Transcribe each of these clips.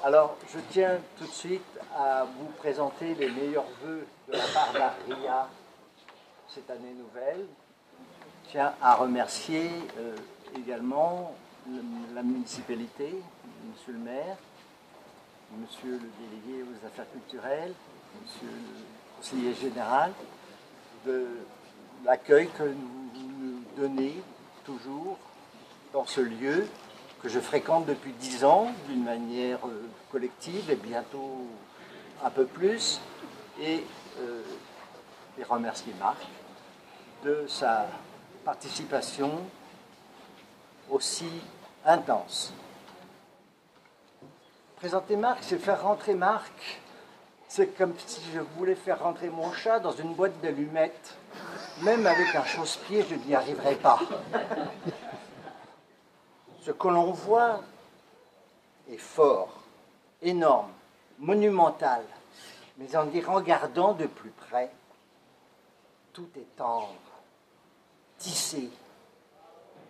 Alors, je tiens tout de suite à vous présenter les meilleurs vœux de la part d'Aria cette année nouvelle. Je tiens à remercier également la municipalité, monsieur le maire, monsieur le délégué aux affaires culturelles, monsieur le conseiller général, de l'accueil que vous nous donnez toujours dans ce lieu que je fréquente depuis 10 ans d'une manière collective et bientôt un peu plus, et remercier Marc de sa participation aussi intense. Présenter Marc, c'est faire rentrer Marc. C'est comme si je voulais faire rentrer mon chat dans une boîte d'allumettes. Même avec un chausse-pied, je n'y arriverai pas. Ce que l'on voit est fort, énorme, monumental. Mais en y regardant de plus près, tout est tendre, tissé,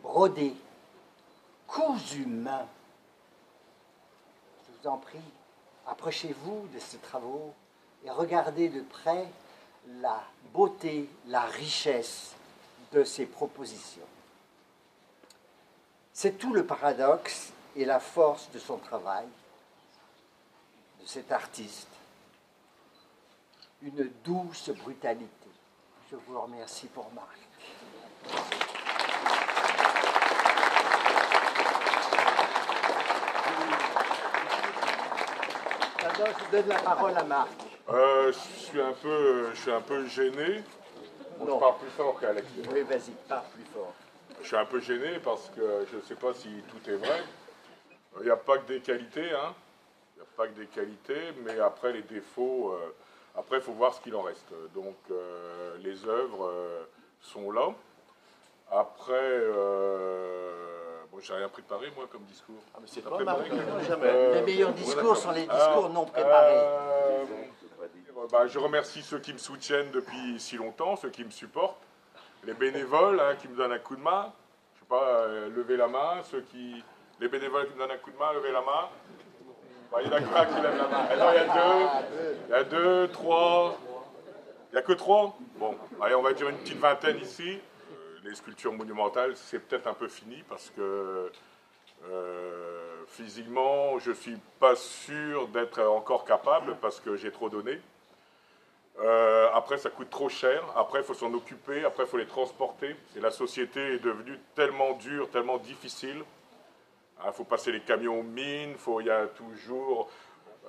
brodé, cousu main. Je vous en prie, approchez-vous de ces travaux et regardez de près la beauté, la richesse de ces propositions. C'est tout le paradoxe et la force de son travail, de cet artiste. Une douce brutalité. Je vous remercie pour Marc. Alors, je donne la parole à Marc. Je suis un peu gêné. Bon, je parle plus fort qu'Alex. Oui, vas-y, parle plus fort. Je suis un peu gêné parce que je ne sais pas si tout est vrai. Il n'y a pas que des qualités, hein. Il n'y a pas que des qualités, mais après les défauts, après il faut voir ce qu'il en reste. Donc les œuvres sont là. Après, bon, j'ai rien préparé moi comme discours. Ah, mais c'est pas Marc, jamais. Les meilleurs discours sont les discours non préparés. Je remercie ceux qui me soutiennent depuis si longtemps, ceux qui me supportent. Les bénévoles qui me donnent un coup de main, je ne sais pas, levez la main, les bénévoles qui me donnent un coup de main, levez la main. Il y en a qu'un qui lève la main. Attends, il y a deux, trois, il n'y a que 3. Bon, allez, on va dire une petite vingtaine ici. Les sculptures monumentales, c'est peut-être un peu fini parce que physiquement, je ne suis pas sûr d'être encore capable parce que j'ai trop donné. Après, ça coûte trop cher. Après, il faut s'en occuper. Après, il faut les transporter. Et la société est devenue tellement dure, tellement difficile. Il faut passer les camions aux mines. Il y a toujours...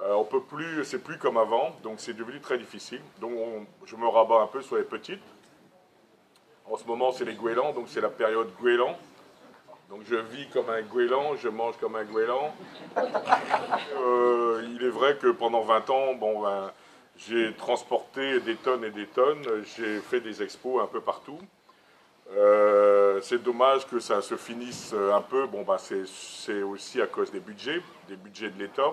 on peut plus... C'est plus comme avant. Donc, c'est devenu très difficile. Donc, je me rabats un peu sur les petites. En ce moment, c'est les goélands. Donc, c'est la période goéland. Donc, je vis comme un goéland. Je mange comme un goéland. Il est vrai que pendant 20 ans, bon, j'ai transporté des tonnes et des tonnes, j'ai fait des expos un peu partout. C'est dommage que ça se finisse un peu, bon, c'est aussi à cause des budgets de l'État.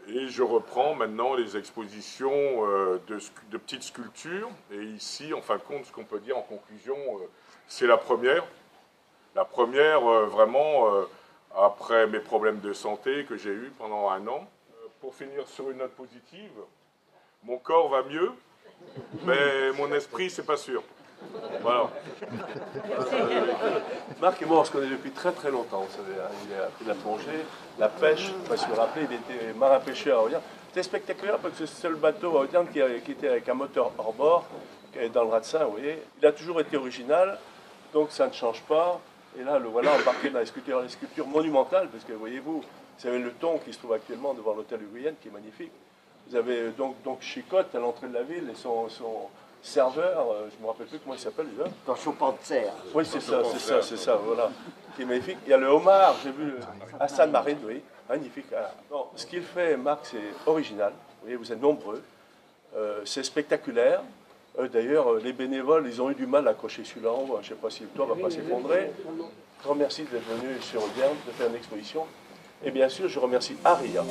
Et je reprends maintenant les expositions de petites sculptures. Et ici, en fin de compte, ce qu'on peut dire en conclusion, c'est la première. La première, vraiment, après mes problèmes de santé que j'ai eus pendant 1 an. Pour finir sur une note positive, mon corps va mieux, mais mon esprit, c'est pas sûr. Voilà. Marc et moi, on se connaît depuis très très longtemps, vous savez. Il a appris la plongée, la pêche, je ne sais pas si vous vous rappelez, il était marin-pêcheur à Audierne. C'était spectaculaire parce que c'est le seul bateau à Audierne qui était avec un moteur hors bord, qui est dans le Ratsin, vous voyez. Il a toujours été original, donc ça ne change pas. Et là, le voilà embarqué dans les sculptures monumentales, parce que voyez-vous, vous avez le thon qui se trouve actuellement devant l'hôtel de Guyenne, qui est magnifique. Vous avez donc Chicotte à l'entrée de la ville et son serveur, je ne me rappelle plus comment il s'appelle déjà. Dans Chopin-de-Serre. Oui, c'est ça, voilà. Qui est magnifique. Il y a le homard, j'ai vu Hassan Marine, oui, magnifique. Non, ce qu'il fait, Marc, c'est original. Vous voyez, vous êtes nombreux. C'est spectaculaire. D'ailleurs, les bénévoles, ils ont eu du mal à accrocher celui-là en haut. Je ne sais pas si le toit ne va pas s'effondrer. Je remercie d'être venu sur Audierne, de faire une exposition. Et bien sûr, je remercie Aria.